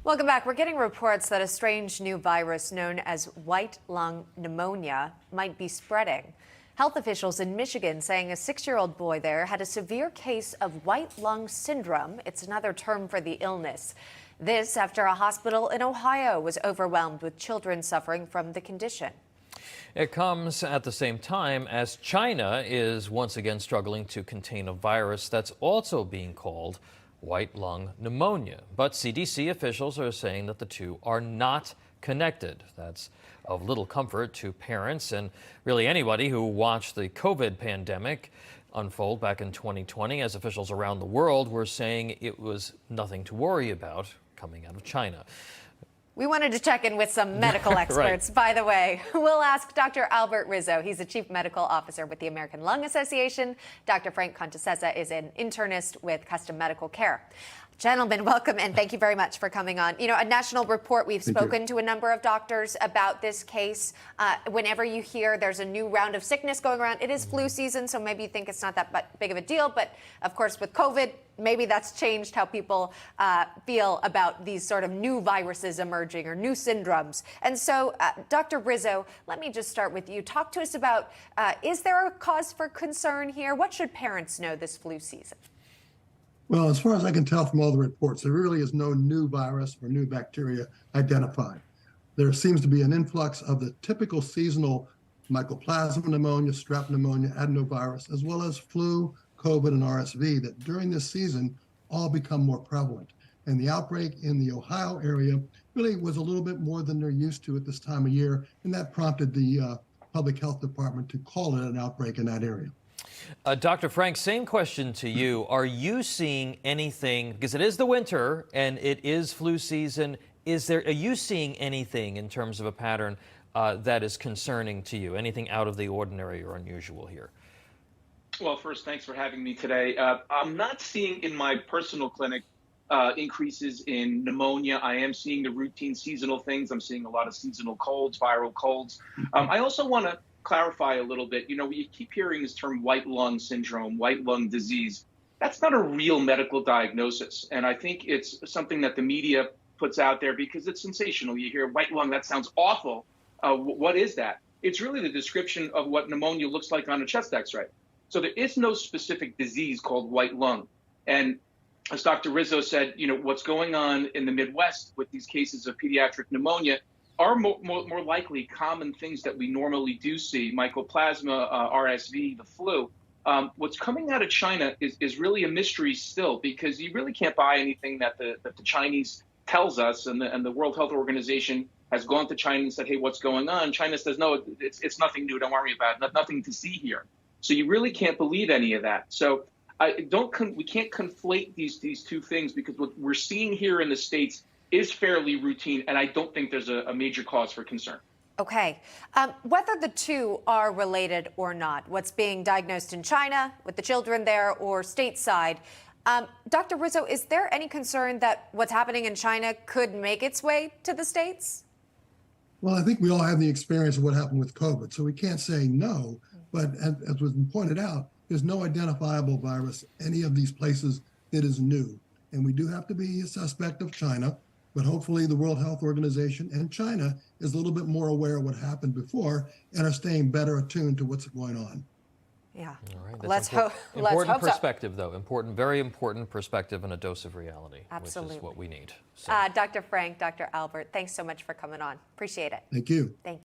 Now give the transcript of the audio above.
Welcome back. We're getting reports that a strange new virus known as white lung pneumonia might be spreading. Health officials in Michigan saying a 6-year-old boy there had a severe case of white lung syndrome. It's another term for the illness. This after a hospital in Ohio was overwhelmed with children suffering from the condition. It comes at the same time as China is once again struggling to contain a virus that's also being called white lung pneumonia. But CDC officials are saying that the two are not connected. That's of little comfort to parents and really anybody who watched the COVID pandemic unfold back in 2020, as officials around the world were saying it was nothing to worry about coming out of China. We wanted to check in with some medical experts, Right. by the way. We'll ask Dr. Albert Rizzo. He's the Chief Medical Officer with the American Lung Association. Dr. Frank Contessessa is an internist with Custom Medical Care. Gentlemen, welcome, and thank you very much for coming on. You know, a national report, we've spoken to a number of doctors about this case. Whenever you hear there's a new round of sickness going around, it is flu season, so maybe you think it's not that big of a deal. But, of course, with COVID, maybe that's changed how people feel about these sort of new viruses emerging or new syndromes. And so, Dr. Rizzo, let me just start with you. Talk to us about, is there a cause for concern here? What should parents know this flu season? Well, as far as I can tell from all the reports, there really is no new virus or new bacteria identified. There seems to be an influx of the typical seasonal mycoplasma pneumonia, strep pneumonia, adenovirus, as well as flu, COVID, and RSV that during this season all become more prevalent. And the outbreak in the Ohio area really was a little bit more than they're used to at this time of year, and that prompted the public health department to call it an outbreak in that area. Dr. Frank, same question to you. Are you seeing anything, because it is the winter and it is flu season, are you seeing anything in terms of a pattern that is concerning to you? Anything out of the ordinary or unusual here? Well, first, thanks for having me today. I'm not seeing in my personal clinic increases in pneumonia. I am seeing the routine seasonal things. I'm seeing a lot of seasonal colds, viral colds. I also want to clarify a little bit. You know, we keep hearing this term white lung syndrome, white lung disease. That's not a real medical diagnosis. And I think it's something that the media puts out there because it's sensational. You hear white lung, that sounds awful. What is that? It's really the description of what pneumonia looks like on a chest x-ray. So there is no specific disease called white lung. And as Dr. Rizzo said, you know, what's going on in the Midwest with these cases of pediatric pneumonia are more likely common things that we normally do see, mycoplasma, RSV, the flu. What's coming out of China is really a mystery still, because you really can't buy anything that the Chinese tells us, and the World Health Organization has gone to China and said, hey, what's going on? China says, no, it's nothing new, don't worry about it, nothing to see here. So you really can't believe any of that. So we can't conflate these two things, because what we're seeing here in the States is fairly routine, and I don't think there's a major cause for concern. Okay. Whether the two are related or not, what's being diagnosed in China with the children there or stateside, Dr. Rizzo, is there any concern that what's happening in China could make its way to the States? Well, I think we all have the experience of what happened with COVID, so we can't say no, but as was pointed out, there's no identifiable virus any of these places that is new. And we do have to be a suspect of China, but hopefully the World Health Organization and China is a little bit more aware of what happened before and are staying better attuned to what's going on. Yeah. All right. Let's hope. Important perspective, though. Important, very important perspective and a dose of reality. Absolutely. Which is what we need. So. Dr. Frank, Dr. Albert, thanks so much for coming on. Appreciate it. Thank you. Thank you.